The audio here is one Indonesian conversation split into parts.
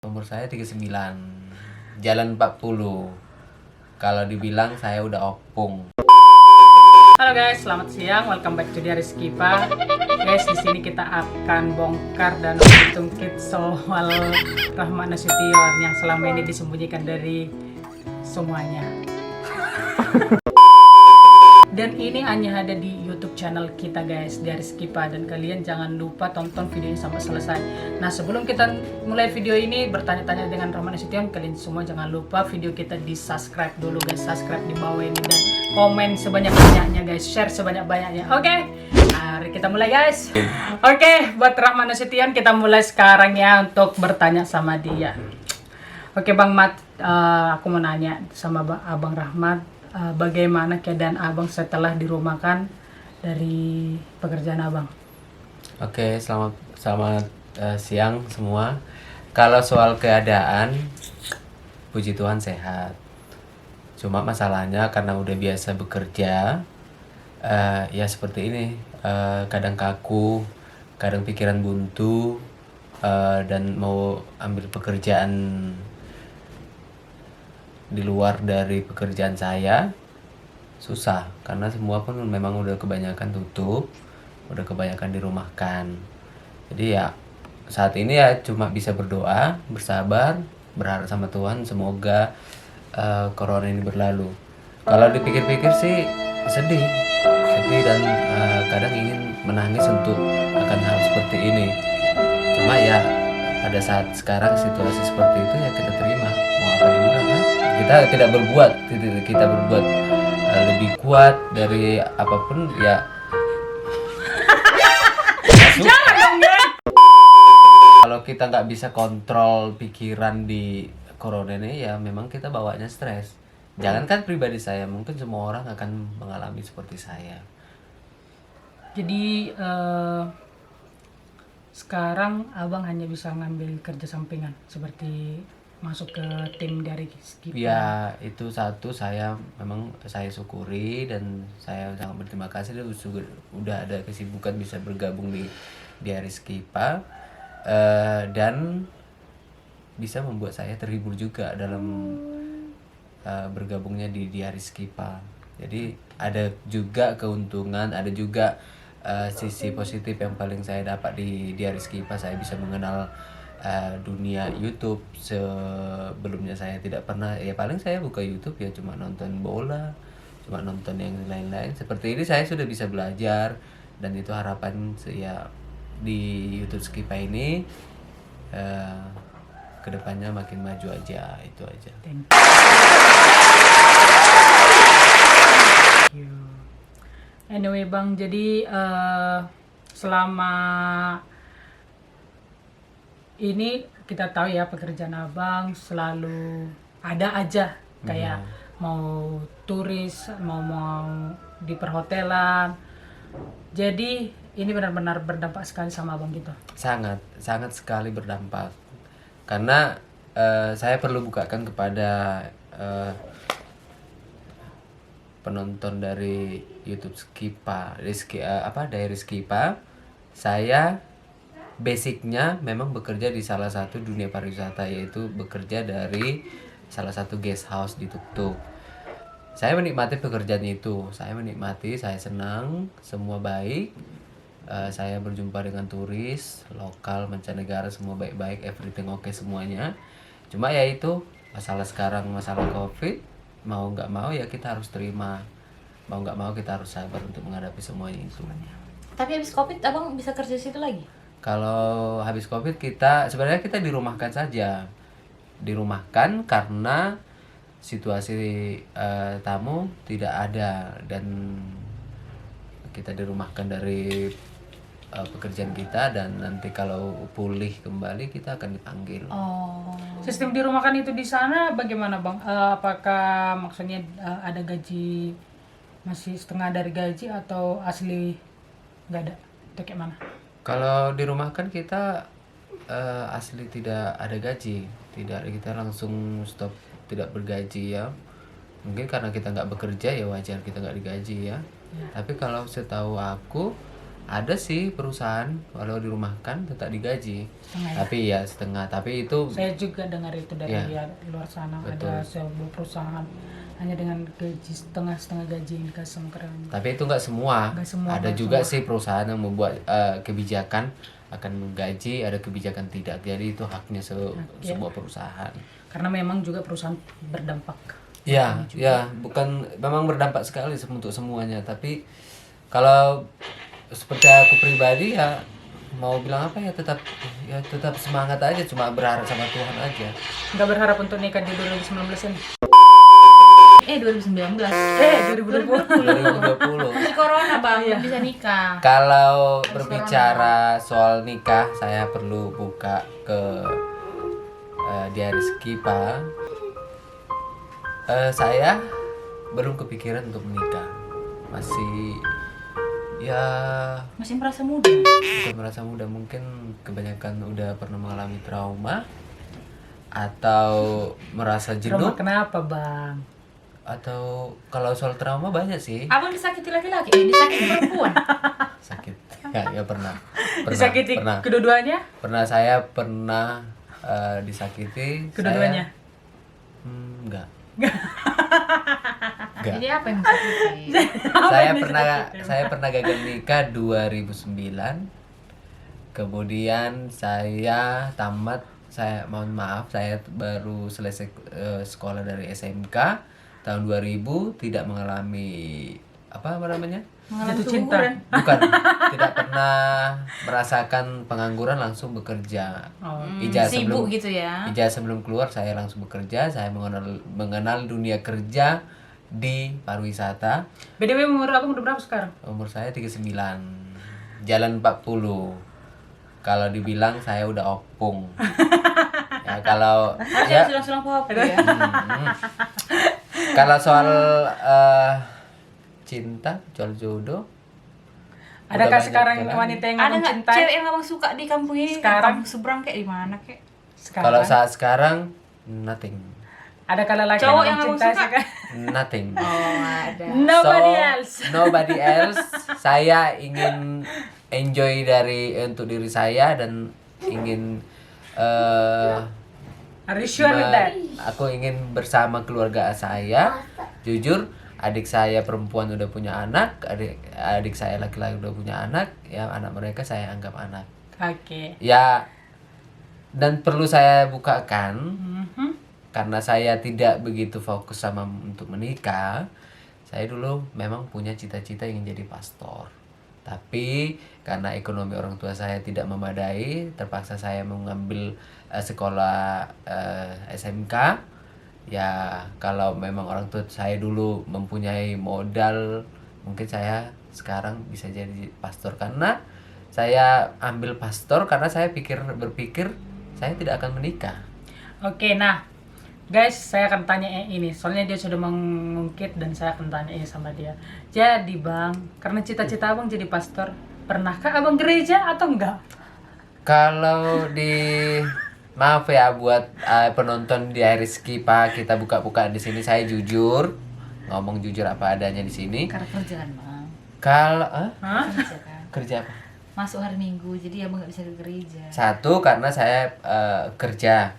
Umur saya 39, jalan 40. Kalau dibilang saya udah opung. Halo guys, selamat siang. Welcome back to Diaris Kipa. Guys, di sini kita akan bongkar dan mengungkit soal Rahmat Nasution yang selama ini disembunyikan dari semuanya. Dan ini hanya ada di YouTube channel kita guys, Diaris Kipa, dan kalian jangan lupa tonton videonya sampai selesai. Nah, sebelum kita mulai video ini bertanya-tanya dengan Rahmat Nasution, kalian semua jangan lupa video kita di subscribe dulu guys, subscribe di bawah ini dan komen sebanyak-banyaknya guys, share sebanyak-banyaknya. Oke, mari kita mulai guys. Oke, buat Rahmat Nasution kita mulai sekarang ya untuk bertanya sama dia. Oke Bang Mat, aku mau nanya sama Abang Rahmat, bagaimana keadaan Abang setelah dirumahkan dari pekerjaan Abang? Oke, selamat siang semua. Kalau soal keadaan, puji Tuhan sehat. Cuma masalahnya karena udah biasa bekerja, ya seperti ini. Kadang kaku, kadang pikiran buntu, dan mau ambil pekerjaan di luar dari pekerjaan saya susah karena semua pun memang udah kebanyakan tutup, udah kebanyakan dirumahkan. Jadi ya saat ini ya cuma bisa berdoa, bersabar, berharap sama Tuhan semoga corona ini berlalu. Kalau dipikir-pikir sih sedih dan kadang ingin menangis untuk akan hal seperti ini. Cuma ya pada saat sekarang situasi seperti itu ya kita terima, mau apa dibilang kan? Kita tidak berbuat lebih kuat dari apapun ya. Jangan dong guys! Kalau kita nggak bisa kontrol pikiran di corona ini ya memang kita bawanya stres. Jangankan pribadi saya, mungkin semua orang akan mengalami seperti saya. Jadi sekarang Abang hanya bisa ngambil kerja sampingan seperti masuk ke tim dari Kipa. Ya itu satu saya syukuri dan saya sangat berterima kasih udah ada kesibukan bisa bergabung di Diaris Kipa, dan bisa membuat saya terhibur juga dalam bergabungnya di Diaris Kipa. Jadi ada juga keuntungan, ada juga sisi positif yang paling saya dapat di Diaris Kipa. Saya bisa mengenal dunia YouTube. Sebelumnya saya tidak pernah, ya paling saya buka YouTube ya cuma nonton bola, cuma nonton yang lain-lain. Seperti ini saya sudah bisa belajar dan itu harapan saya di YouTube Kipa ini kedepannya makin maju aja, itu aja. Thank you. Anyway Bang, jadi selama ini kita tahu ya pekerjaan Abang selalu ada aja kayak mau turis, mau di perhotelan. Jadi ini benar-benar berdampak sekali sama Abang gitu. Sangat sekali berdampak. Karena saya perlu bukakan kepada penonton dari YouTube Kipa, dari Kipa. Saya basicnya memang bekerja di salah satu dunia pariwisata, yaitu bekerja dari salah satu guest house di Tuk-Tuk. Saya menikmati pekerjaan itu, saya senang, semua baik. Saya berjumpa dengan turis, lokal, mancanegara, semua baik-baik, everything okay semuanya. Cuma ya itu, masalah sekarang, masalah COVID, mau nggak mau ya kita harus terima. Mau nggak mau kita harus sabar untuk menghadapi semuanya itu. Tapi habis COVID abang bisa kerja di situ lagi? Kalau habis COVID sebenarnya kita dirumahkan saja. Dirumahkan karena situasi tamu tidak ada dan kita dirumahkan dari pekerjaan kita, dan nanti kalau pulih kembali kita akan dipanggil. Oh. Sistem dirumahkan itu di sana bagaimana Bang? Apakah maksudnya ada gaji masih setengah dari gaji atau asli nggak ada? Itu kayak mana? Kalau dirumahkan kita asli tidak ada gaji, kita langsung stop, tidak bergaji ya. Mungkin karena kita nggak bekerja ya wajar kita nggak digaji ya. Tapi kalau setahu aku Ada sih perusahaan kalau dirumahkan tetap digaji. Setengah ya? Tapi ya setengah. Tapi itu Saya juga dengar itu dari Iya. luar sana, Betul. ada sebuah perusahaan hanya dengan gaji setengah gaji yang dikasih sama karyawan. tapi itu nggak semua. Nggak semua, Ada nggak juga semua. sih perusahaan yang membuat kebijakan akan menggaji, ada kebijakan tidak. Jadi itu haknya Iya. sebuah perusahaan. Karena memang juga perusahaan berdampak. Ya, ya, bukan memang berdampak sekali untuk semuanya. Tapi kalau seperti aku pribadi ya mau bilang apa ya tetap semangat aja, cuma berharap sama Tuhan aja. Nggak berharap untuk nikah di 2019 ini. 2019. 2020. 2020. Masih corona bang, belum bisa nikah. Kalau berbicara soal nikah, saya perlu buka ke Diari Skipa. Saya belum kepikiran untuk menikah. Masih ya Masih merasa muda. bukan merasa muda, mungkin kebanyakan udah pernah mengalami trauma atau merasa jenuh, Trauma kenapa bang? atau kalau soal trauma banyak sih. Abang disakiti laki-laki, disakiti perempuan. Sakit ya pernah Disakiti pernah kedua-duanya? pernah saya pernah disakiti. Kedua-duanya? Enggak. Enggak. Jadi apa yang disakiti? Saya pernah gagal nikah 2009. Kemudian saya mohon maaf, saya baru selesai sekolah dari SMK tahun 2000, tidak mengalami apa namanya? Jatuh cinta. Bukan, tidak pernah merasakan pengangguran, langsung bekerja. Oh. Sibuk gitu ya. Ijazah sebelum keluar saya langsung bekerja. Saya mengenal dunia kerja di pariwisata. BDW umur abang udah berapa sekarang? Umur saya 39, jalan 40. Kalau dibilang saya udah opung. Ya kalau ya Sulang-sulang pohon ya. kalau soal cinta, soal jodoh, Adakah banyak sekarang jalan. wanita yang Ada abang nggak cintai? cewek yang abang suka di kampung ini? Sekarang? Kampung seberang kayak di mana kayak? Sekarang. kalau saat sekarang nothing. Ada kala laki Cowok yang yang abang abang cintai suka? sekarang? Nothing. Oh ada. Nobody else. Nobody else. Saya ingin enjoy untuk diri saya dan ingin Are you sure with that? aku ingin bersama keluarga saya. Jujur, adik saya perempuan udah punya anak, adik saya laki-laki udah punya anak, ya anak mereka saya anggap anak. Oke. Ya, dan perlu saya bukakan Mhm. karena saya tidak begitu fokus untuk menikah. Saya dulu memang punya cita-cita ingin jadi pastor. Tapi karena ekonomi orang tua saya tidak memadai, terpaksa saya mengambil sekolah SMK. Ya, kalau memang orang tua saya dulu mempunyai modal, mungkin saya sekarang bisa jadi pastor. Karena saya ambil pastor karena saya berpikir saya tidak akan menikah. Oke, nah guys, saya akan tanya ini. Soalnya dia sudah mengungkit dan saya akan tanya ini sama dia. Jadi bang, karena cita-cita abang jadi pastor, pernahkah abang gereja atau enggak? Kalau maaf ya buat penonton di Rizky Pak, kita buka-bukaan di sini. Saya jujur, ngomong jujur apa adanya di sini. Karena kerjaan bang. Kalau Hah? Kerja kan. kerja apa? Masuk hari Minggu, jadi abang nggak bisa ke gereja. Satu, karena saya kerja.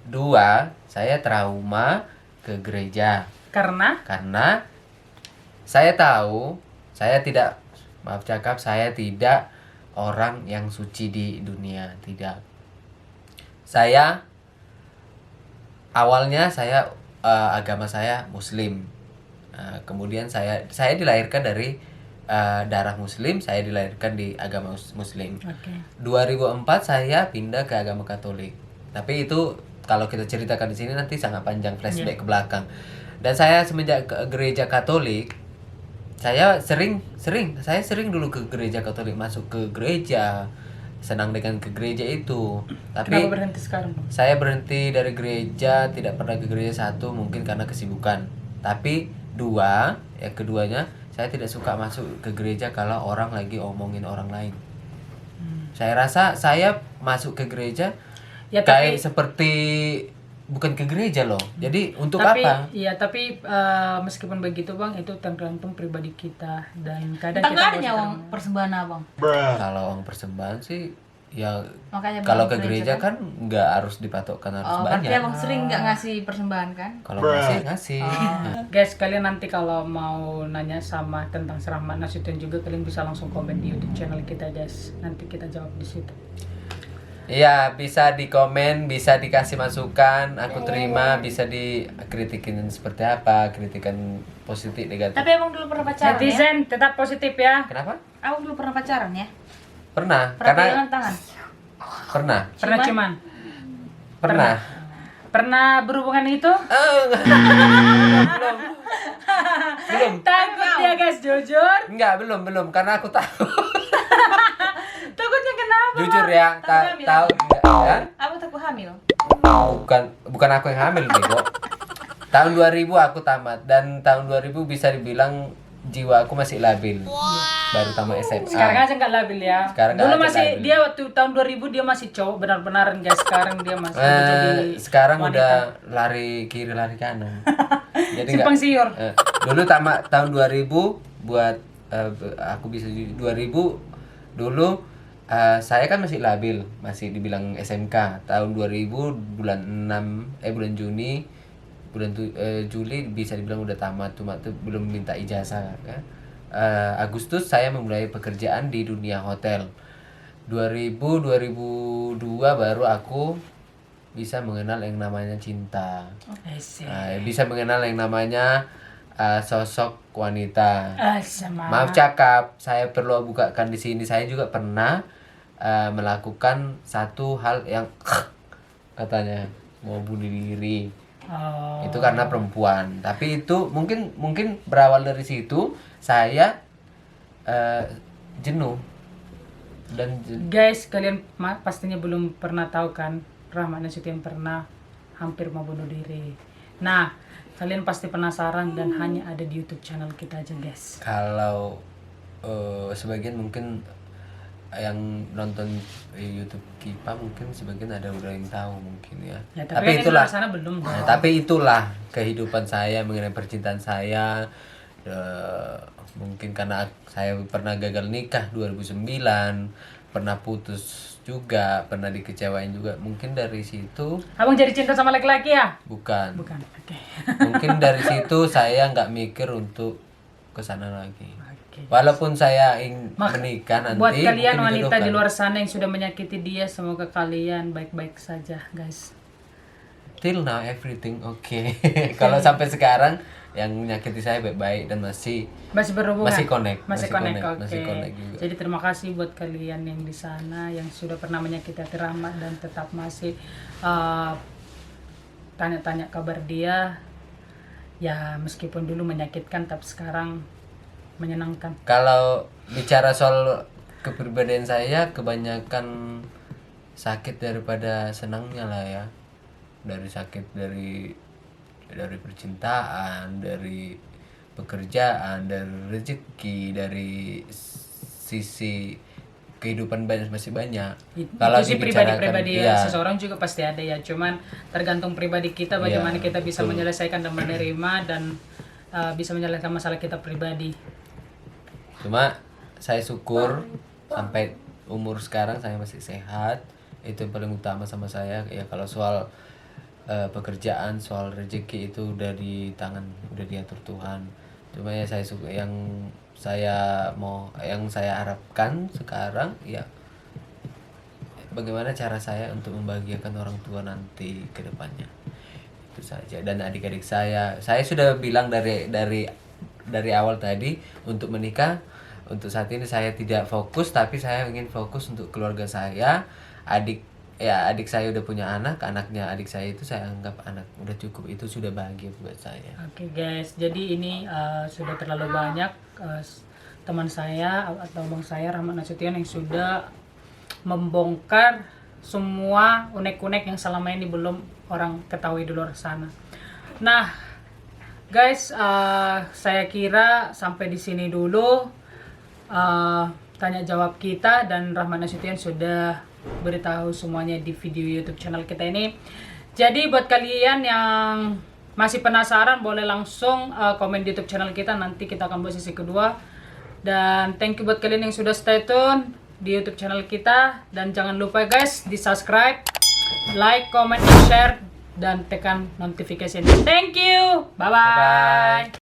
Dua, saya trauma ke gereja Karena karena saya tahu saya tidak, maaf cakap, saya tidak orang yang suci di dunia, tidak. Saya awalnya agama saya Muslim. Kemudian saya dilahirkan dari darah Muslim, saya dilahirkan di agama Muslim. oke. 2004 saya pindah ke agama Katolik. Tapi itu kalau kita ceritakan di sini nanti sangat panjang, flashback ke belakang. Dan saya semenjak ke gereja Katolik, saya sering dulu ke gereja Katolik, masuk ke gereja, senang dengan ke gereja itu. Tapi Kenapa berhenti sekarang bang? saya berhenti dari gereja, tidak pernah ke gereja. Satu, mungkin karena kesibukan. Tapi dua, ya keduanya, saya tidak suka masuk ke gereja kalau orang lagi omongin orang lain. Saya rasa saya masuk ke gereja Ya, kayak tapi seperti bukan ke gereja loh. Jadi untuk Tapi apa? iya, tapi meskipun begitu Bang, itu tergantung pribadi kita dan kadang Entah kita nggak harus ada uang terima. persembahan abang. Kalau uang persembahan sih ya Makanya kalau Bang ke gereja kan nggak harus dipatokkan harus Oh, berarti banyak. abang sering nggak ngasih persembahan kan? Kalau ngasih. Guys, kalian nanti kalau mau nanya sama tentang Rahmat Nasution juga kalian bisa langsung komen di YouTube channel kita guys. Nanti kita jawab di situ. Iya, bisa di komen, bisa dikasih masukan, aku terima, bisa dikritikin seperti apa, kritikan positif negatif. Tapi abang dulu pernah pacaran ya? Netizen tetap positif ya. Kenapa? Abang dulu pernah pacaran ya? Pernah, Pernah karena pegangan tangan? pernah. Pernah cuman. Pernah. Pernah berhubungan itu? Belum. Takut dia guys, jujur. Enggak, belum karena aku tahu. Takutnya kenapa? Jujur ya, tahu enggak ya? Abang takut hamil? Bukan aku yang hamil bego. Tahun 2000 aku tamat dan tahun 2000 bisa dibilang jiwa aku masih labil. Baru tamat SMA. Sekarang aja nggak labil ya. Sekarang nggak Dulu aja masih labil. dia waktu tahun 2000 dia masih cowok benar-benaran guys. Sekarang dia masih jadi sekarang wanita. udah lari kiri lari kanan. Jadi Simpang siur. dulu tamat tahun 2000 buat aku bisa 2000 dulu saya kan masih labil, masih dibilang SMK. Tahun 2000 bulan 6 bulan Juni Juli bisa dibilang udah tamat, cuma tuh belum minta ijazah kan. Agustus saya memulai pekerjaan di dunia hotel. 2002 baru aku bisa mengenal yang namanya cinta. Bisa mengenal yang namanya sosok wanita. Sama. Maaf cakap, saya perlu bukakan di sini. Saya juga pernah melakukan satu hal yang katanya mau bunuh diri. Oh. Itu karena perempuan. Tapi itu mungkin berawal dari situ saya jenuh dan Guys, kalian pastinya belum pernah tahu kan Rahmat Nasution pernah hampir mau bunuh diri. Nah, kalian pasti penasaran dan hanya ada di YouTube channel kita aja guys. kalau sebagian mungkin yang nonton YouTube Kipa mungkin sebagian ada udah yang tahu mungkin ya. Ya, tapi kan itulah. di sana belum. Nah, tapi itulah kehidupan saya mengenai percintaan saya. Mungkin karena saya pernah gagal nikah 2009, pernah putus juga, pernah dikecewain juga. Mungkin dari situ Abang jadi cinta sama laki-laki ya? bukan. Bukan. Oke. Mungkin dari situ saya nggak mikir untuk kesana lagi. Oke. Walaupun saya ingin menikah nanti. Buat kalian mungkin wanita di dijodohkan. luar sana yang sudah menyakiti dia, semoga kalian baik-baik saja, guys. Till now everything okay. Kalau sampai sekarang yang menyakiti saya baik-baik dan masih berhubungan. Masih connect, Masih masih connect. connect, Oke. masih connect juga. Jadi terima kasih buat kalian yang di sana yang sudah pernah menyakiti hati Rahmat dan tetap masih tanya-tanya kabar dia. Ya meskipun dulu menyakitkan tapi sekarang menyenangkan. Kalau bicara soal kepribadian saya kebanyakan sakit daripada senangnya lah ya. Dari sakit dari percintaan, dari pekerjaan, dari rezeki, dari sisi kehidupan masih banyak. Itu sih pribadi-pribadi ya. iya. Seseorang juga pasti ada ya. Cuman tergantung pribadi kita bagaimana kita bisa betul. menyelesaikan dan menerima dan bisa menyelesaikan masalah kita pribadi. Cuma saya syukur sampai umur sekarang saya masih sehat. Itu yang paling utama sama saya. Ya kalau soal pekerjaan, soal rezeki itu udah di tangan, udah diatur Tuhan. Cuma ya saya suka yang saya harapkan sekarang ya bagaimana cara saya untuk membahagiakan orang tua nanti ke depannya. Itu saja. Dan adik-adik saya sudah bilang dari awal tadi untuk menikah. Untuk saat ini saya tidak fokus, tapi saya ingin fokus untuk keluarga saya. Adik saya udah punya anaknya adik saya itu saya anggap anak udah cukup, itu sudah bahagia buat saya. Oke guys, jadi ini sudah terlalu banyak teman saya atau abang saya Rahmat Nasution yang sudah membongkar semua unek-unek yang selama ini belum orang ketahui di luar sana. Nah, guys, saya kira sampai di sini dulu tanya jawab kita dan Rahmat Nasution sudah beritahu semuanya di video YouTube channel kita ini. Jadi buat kalian yang masih penasaran boleh langsung komen di YouTube channel kita, nanti kita akan buat sesi kedua. Dan thank you buat kalian yang sudah stay tune di YouTube channel kita, dan jangan lupa guys di subscribe, like, comment, and share, dan tekan notification. Thank you, bye bye.